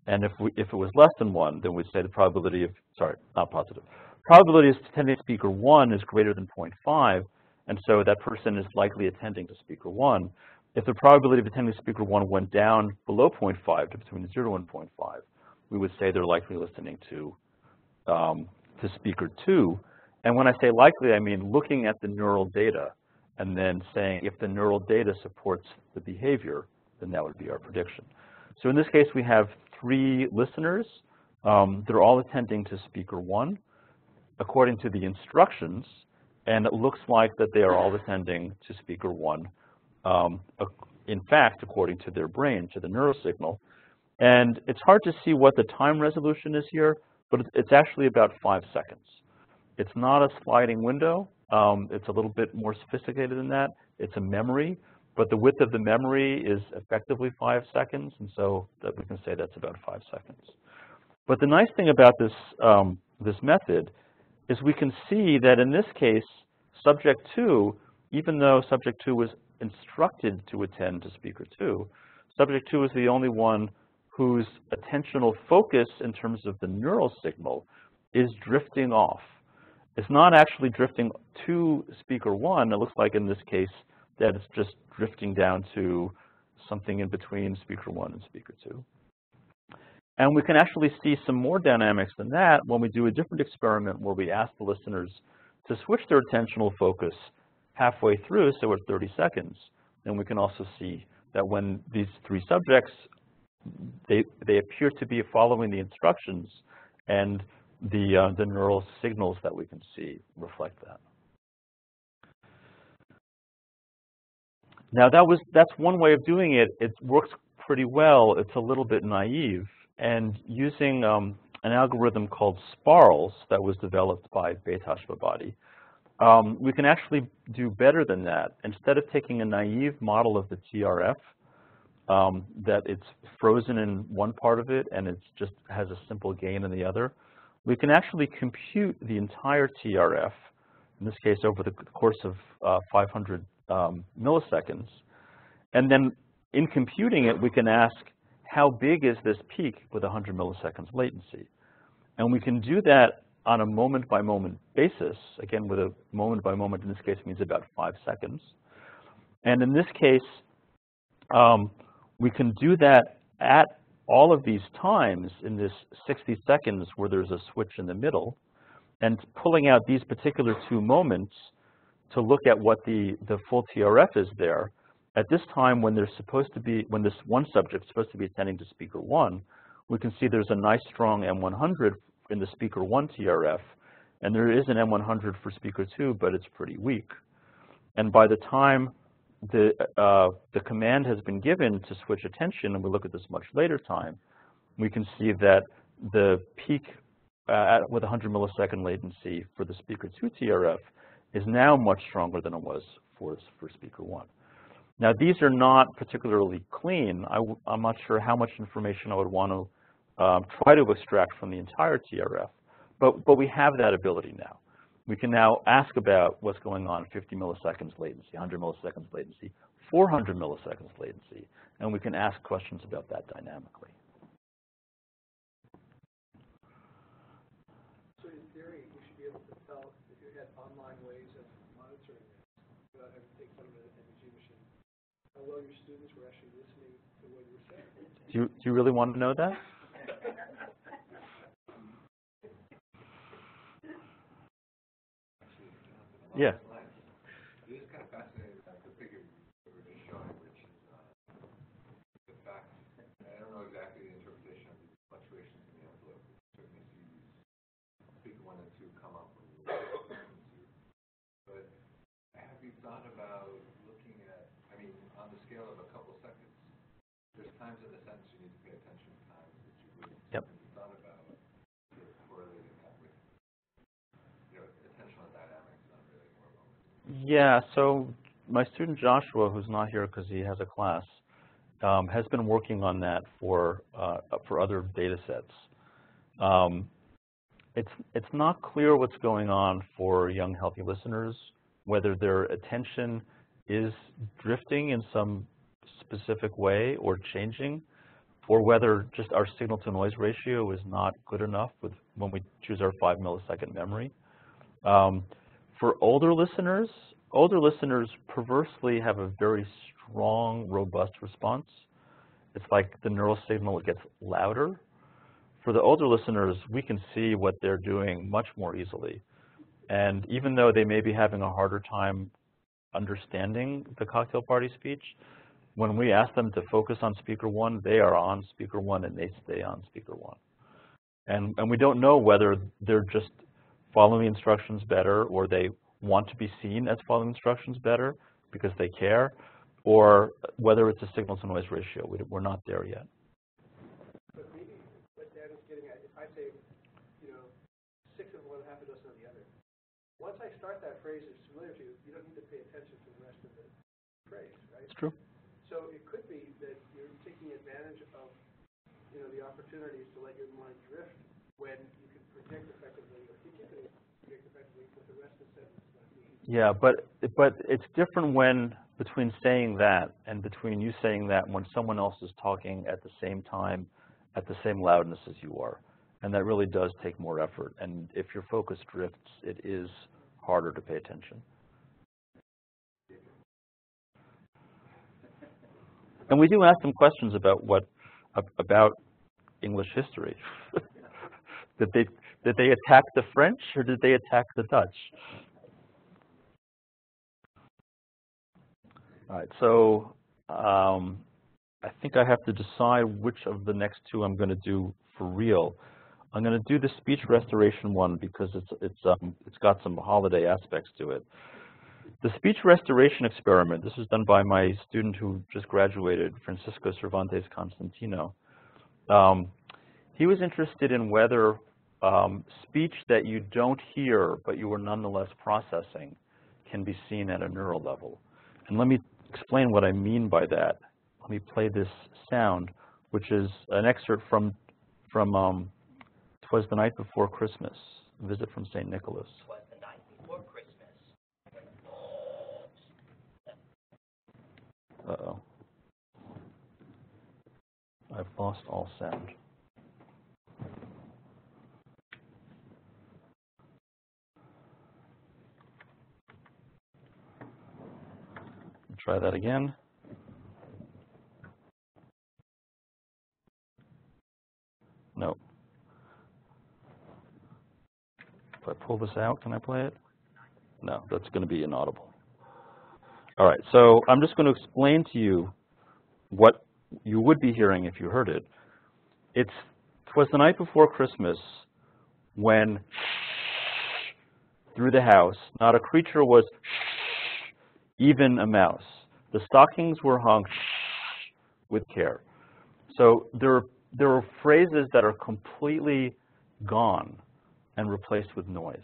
And if it was less than 1, then we'd say the probability of, sorry, not positive. Probability of attending to speaker 1 is greater than 0.5, and so that person is likely attending to speaker 1. If the probability of attending to speaker 1 went down below 0.5 to between 0 and 0.5, we would say they're likely listening to speaker 2. And when I say likely, I mean looking at the neural data and then saying if the neural data supports the behavior, then that would be our prediction. So in this case, we have 3 listeners. They're all attending to speaker 1 according to the instructions, and it looks like that they are all attending to speaker 1, in fact, according to their brain, to the neural signal. And it's hard to see what the time resolution is here, but it's actually about 5 seconds. It's not a sliding window. It's a little bit more sophisticated than that. It's a memory, but the width of the memory is effectively 5 seconds, and so that we can say that's about 5 seconds. But the nice thing about this, this method is we can see that in this case, subject 2, even though subject 2 was instructed to attend to speaker 2, subject 2 is the only one whose attentional focus in terms of the neural signal is drifting off. It's not actually drifting to speaker 1. It looks like in this case that it's just drifting down to something in between speaker 1 and speaker 2. And we can actually see some more dynamics than that when we do a different experiment where we ask the listeners to switch their attentional focus halfway through, so at 30 seconds. And we can also see that when these 3 subjects, they appear to be following the instructions, and the neural signals that we can see reflect that. Now that's one way of doing it. It works pretty well. It's a little bit naive. And using an algorithm called SPARLS that was developed by Betosh Babadi, we can actually do better than that. Instead of taking a naive model of the TRF, that it's frozen in one part of it and it just has a simple gain in the other, we can actually compute the entire TRF, in this case over the course of 500 milliseconds. And then in computing it, we can ask, how big is this peak with 100 milliseconds latency? And we can do that on a moment-by-moment basis. Again, with a moment-by-moment in this case means about 5 seconds. And in this case, we can do that at all of these times in this 60 seconds where there's a switch in the middle, and pulling out these particular 2 moments to look at what the full TRF is there. At this time, when there's supposed to be, when this one subject is supposed to be attending to speaker 1, we can see there's a nice strong M100 in the speaker 1 TRF, and there is an M100 for speaker 2, but it's pretty weak. And by the time the command has been given to switch attention, and we look at this much later time, we can see that the peak with 100 millisecond latency for the speaker 2 TRF is now much stronger than it was for speaker 1. Now, these are not particularly clean. I'm not sure how much information I would want to try to extract from the entire TRF, but we have that ability now. We can now ask about what's going on 50 milliseconds latency, 100 milliseconds latency, 400 milliseconds latency, and we can ask questions about that dynamically. So in theory, we should be able to tell if you had online ways of monitoring this without having to take some of the MEG well your students were actually listening to what you were saying. Do you really want to know that? Yeah. It is kind of fascinating about the figure you were just showing, which is the fact, and I don't know exactly the interpretation of these fluctuations in the envelope. Certainly see speaker 1 and 2 come up when you but have you thought about looking at, I mean, on the scale of a couple seconds, there's times in the sentence you need to pay attention to times that you wouldn't. Yep. Have you thought about correlating that with, attentional dynamics on really more moments? Yeah, so my student Joshua, who's not here because he has a class, has been working on that for other data sets. It's not clear what's going on for young, healthy listeners, whether their attention is drifting in some specific way or changing, or whether just our signal-to-noise ratio is not good enough when we choose our 5-millisecond memory. For older listeners perversely have a very strong, robust response. It's like the neural signal gets louder. For the older listeners, we can see what they're doing much more easily. And even though they may be having a harder time understanding the cocktail party speech, when we ask them to focus on speaker 1, they are on speaker 1 and they stay on speaker 1. And we don't know whether they're just following instructions better, or they want to be seen as following instructions better because they care, or whether it's a signal-to-noise ratio. We're not there yet. But maybe what Dan is getting at, if I say, 6 of one, half a dozen of the other, once I start that phrase, it's familiar to you, you don't need to pay attention to the rest of the phrase, right? It's true. So it could be that you're taking advantage of, the opportunities to let your mind drift when you can predict effectively, or think you can predict effectively, but the rest of the sentence is not needed. Yeah, but it's different between saying that and between you saying that when someone else is talking at the same time, at the same loudness as you are. And that really does take more effort. And if your focus drifts, it is harder to pay attention. And we do ask them questions about about English history. Did they attack the French or did they attack the Dutch? All right, so I think I have to decide which of the next two I'm going to do for real. I'm going to do the speech restoration one because it's got some holiday aspects to it. The speech restoration experiment, this was done by my student who just graduated, Francisco Cervantes Constantino. He was interested in whether speech that you don't hear but you are nonetheless processing can be seen at a neural level. And let me explain what I mean by that. Let me play this sound, which is an excerpt from "'Twas the Night Before Christmas," a visit from St. Nicholas. "'Twas the night before Christmas." Uh-oh. I've lost all sound. Try that again. No. If I pull this out, can I play it? No, that's going to be inaudible. All right, so I'm just going to explain to you what you would be hearing if you heard it. "'Twas the night before Christmas when through the house not a creature was even a mouse. The stockings were hung with care." So there are phrases that are completely gone and replaced with noise.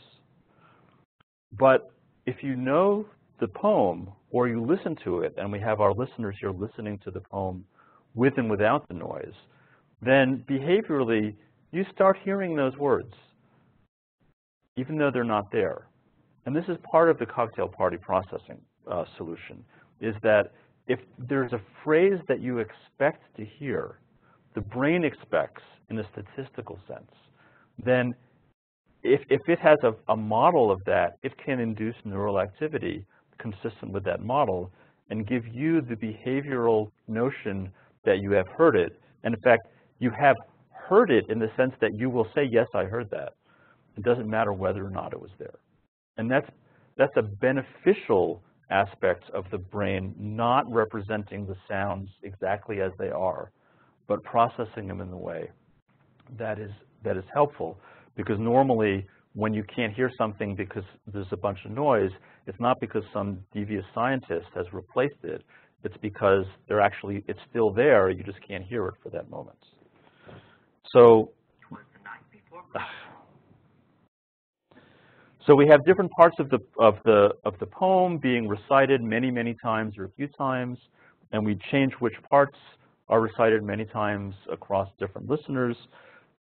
But if you know the poem, or you listen to it, and we have our listeners here listening to the poem with and without the noise, then behaviorally, you start hearing those words, even though they're not there. And this is part of the cocktail party processing solution, is that if there's a phrase that you expect to hear, the brain expects in a statistical sense, then if it has a model of that, it can induce neural activity consistent with that model, and give you the behavioral notion that you have heard it. And in fact, you have heard it in the sense that you will say, yes, I heard that. It doesn't matter whether or not it was there. And that's a beneficial aspect of the brain, not representing the sounds exactly as they are, but processing them in the way that is helpful. Because normally, when you can't hear something because there's a bunch of noise, it's not because some devious scientist has replaced it. It's because it's still there. You just can't hear it for that moment. So we have different parts of the poem being recited many, many times or a few times, and we change which parts are recited many times across different listeners.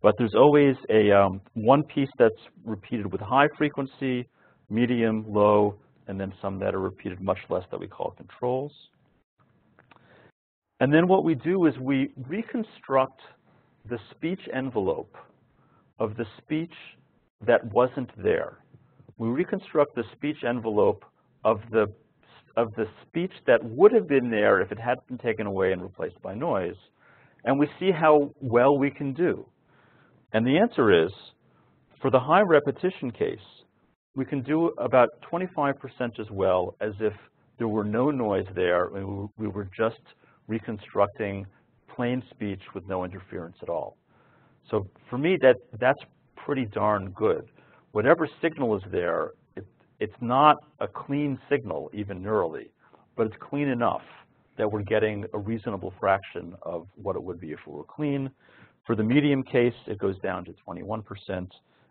But there's always one piece that's repeated with high frequency, medium, low, and then some that are repeated much less that we call controls. And then what we do is we reconstruct the speech envelope of the speech that wasn't there. We reconstruct the speech envelope of the speech that would have been there if it hadn't been taken away and replaced by noise, and we see how well we can do. And the answer is, for the high repetition case, we can do about 25% as well as if there were no noise there and we were just reconstructing plain speech with no interference at all. So for me, that's pretty darn good. Whatever signal is there, it's not a clean signal, even neurally, but it's clean enough that we're getting a reasonable fraction of what it would be if it were clean. For the medium case, it goes down to 21%,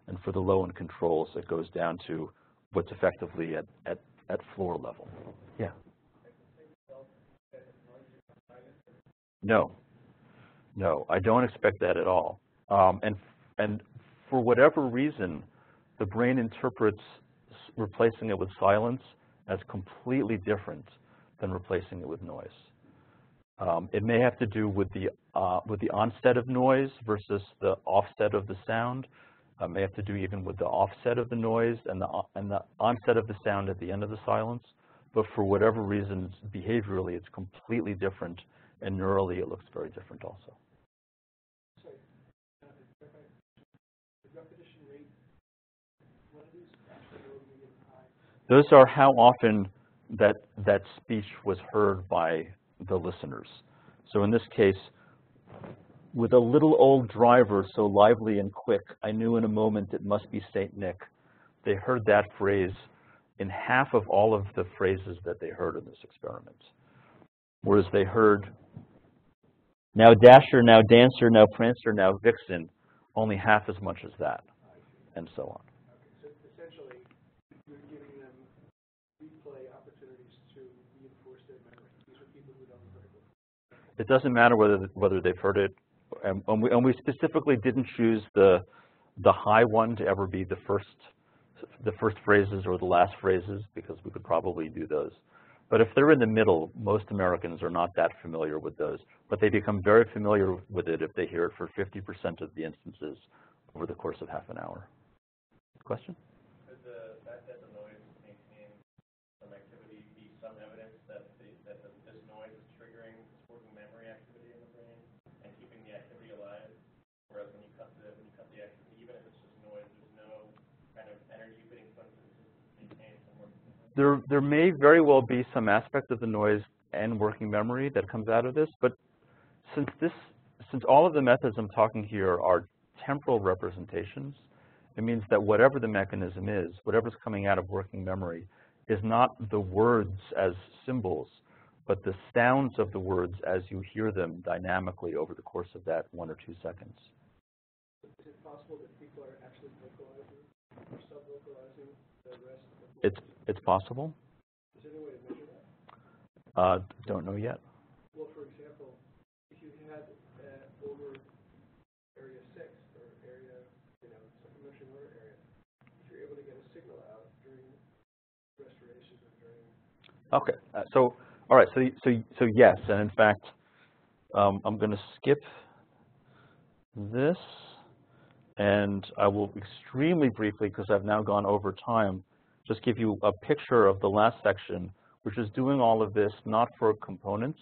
and for the low end controls, it goes down to what's effectively at floor level. Yeah? No, I don't expect that at all. And for whatever reason, the brain interprets replacing it with silence as completely different than replacing it with noise. It may have to do with the onset of noise versus the offset of the sound. It may have to do even with the offset of the noise and the onset of the sound at the end of the silence. But for whatever reasons, behaviorally, it's completely different, and neurally, it looks very different also. Sorry, the repetition rate, what are these actually low, medium, high? Those are how often that speech was heard by the listeners. So in this case, with a little old driver so lively and quick, I knew in a moment it must be St. Nick. They heard that phrase in half of all of the phrases that they heard in this experiment. Whereas they heard, now Dasher, now Dancer, now Prancer, now Vixen, only half as much as that, and so on. Okay, so essentially, you're giving them replay opportunities to reinforce their memory. These are people who don't hear it. It doesn't matter whether they've heard it, and we specifically didn't choose the high one to ever be the first phrases or the last phrases, because we could probably do those. But if they're in the middle, most Americans are not that familiar with those, but they become very familiar with it if they hear it for 50% of the instances over the course of half an hour. Question? Could the fact that the noise maintains some activity be some evidence that this noise is triggering this working memory activity in the brain and keeping the activity alive? Whereas when you cut the activity, even if it's just noise, there's no kind of energy being put into it to maintain some working memory. There may very well be some aspect of the noise and working memory that comes out of this, but since all of the methods I'm talking here are temporal representations, it means that whatever the mechanism is, whatever's coming out of working memory, is not the words as symbols, but the sounds of the words as you hear them dynamically over the course of that 1 or 2 seconds. Is it possible that people are actually vocalizing or sub-vocalizing the rest of the It's possible. Is there any way to measure that? Don't know yet. Well, for example, if you had over area 6 or area, some motion motor area, if you're able to get a signal out during restoration or during. Okay. All right. So yes, and in fact, I'm going to skip this, and I will extremely briefly, because I've now gone over time, just give you a picture of the last section which is doing all of this not for components,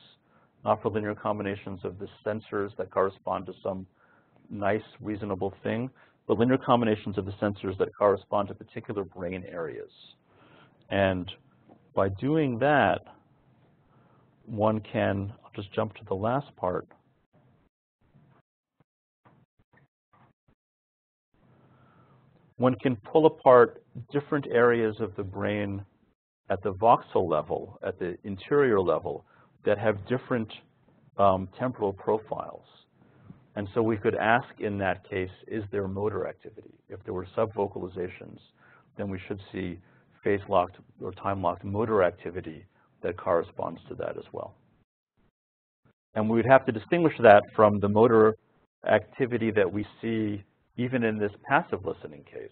not for linear combinations of the sensors that correspond to some nice, reasonable thing, but linear combinations of the sensors that correspond to particular brain areas. And by doing that, one can, I'll just jump to the last part. One can pull apart different areas of the brain at the voxel level, at the interior level, that have different temporal profiles. And so we could ask in that case, is there motor activity? If there were subvocalizations, then we should see phase-locked or time-locked motor activity that corresponds to that as well. And we would have to distinguish that from the motor activity that we see even in this passive listening case,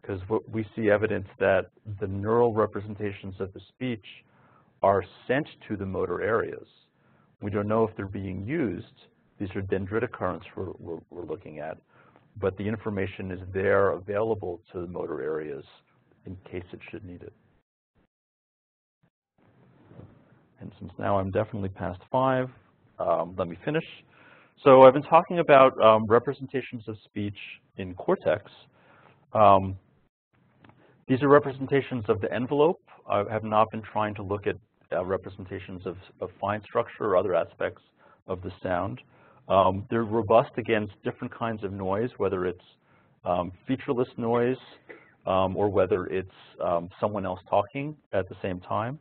because we see evidence that the neural representations of the speech are sent to the motor areas. We don't know if they're being used. These are dendritic currents we're looking at, but the information is there available to the motor areas in case it should need it. And since now I'm definitely past 5, let me finish. So I've been talking about representations of speech in cortex. These are representations of the envelope. I have not been trying to look at representations of fine structure or other aspects of the sound. They're robust against different kinds of noise, whether it's featureless noise or whether it's someone else talking at the same time.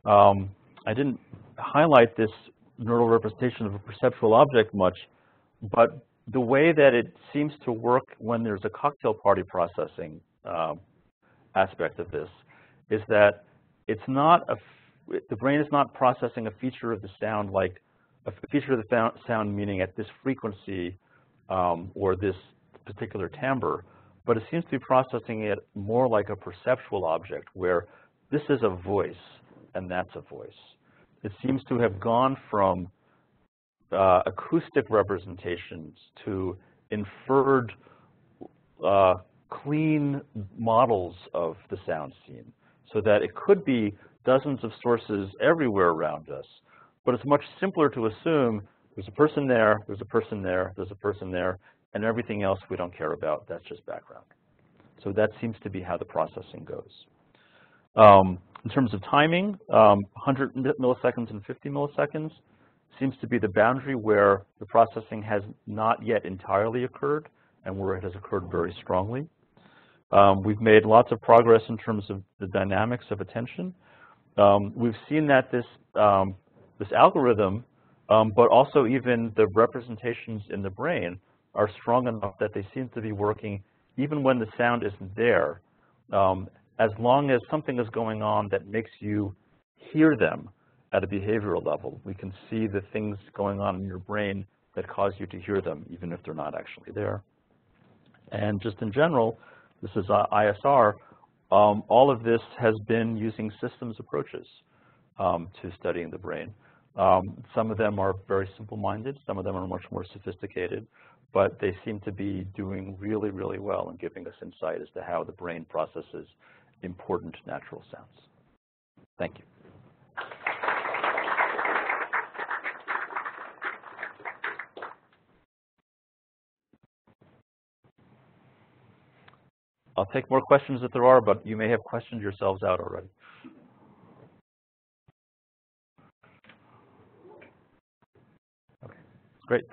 I didn't highlight this neural representation of a perceptual object much, but the way that it seems to work when there's a cocktail party processing aspect of this is that it's not the brain is not processing a feature of the sound like a feature of the sound meaning at this frequency or this particular timbre, but it seems to be processing it more like a perceptual object where this is a voice and that's a voice. It seems to have gone from acoustic representations to inferred clean models of the sound scene, so that it could be dozens of sources everywhere around us, but it's much simpler to assume there's a person there, there's a person there, there's a person there, and everything else we don't care about, that's just background. So that seems to be how the processing goes. In terms of timing, 100 milliseconds and 50 milliseconds seems to be the boundary where the processing has not yet entirely occurred and where it has occurred very strongly. We've made lots of progress in terms of the dynamics of attention. We've seen that this algorithm, but also even the representations in the brain are strong enough that they seem to be working even when the sound isn't there, as long as something is going on that makes you hear them at a behavioral level. We can see the things going on in your brain that cause you to hear them, even if they're not actually there. And just in general, this is ISR, all of this has been using systems approaches to studying the brain. Some of them are very simple-minded, some of them are much more sophisticated, but they seem to be doing really, really well and giving us insight as to how the brain processes important natural sounds. Thank you. I'll take more questions if there are, but you may have questioned yourselves out already. Okay, great.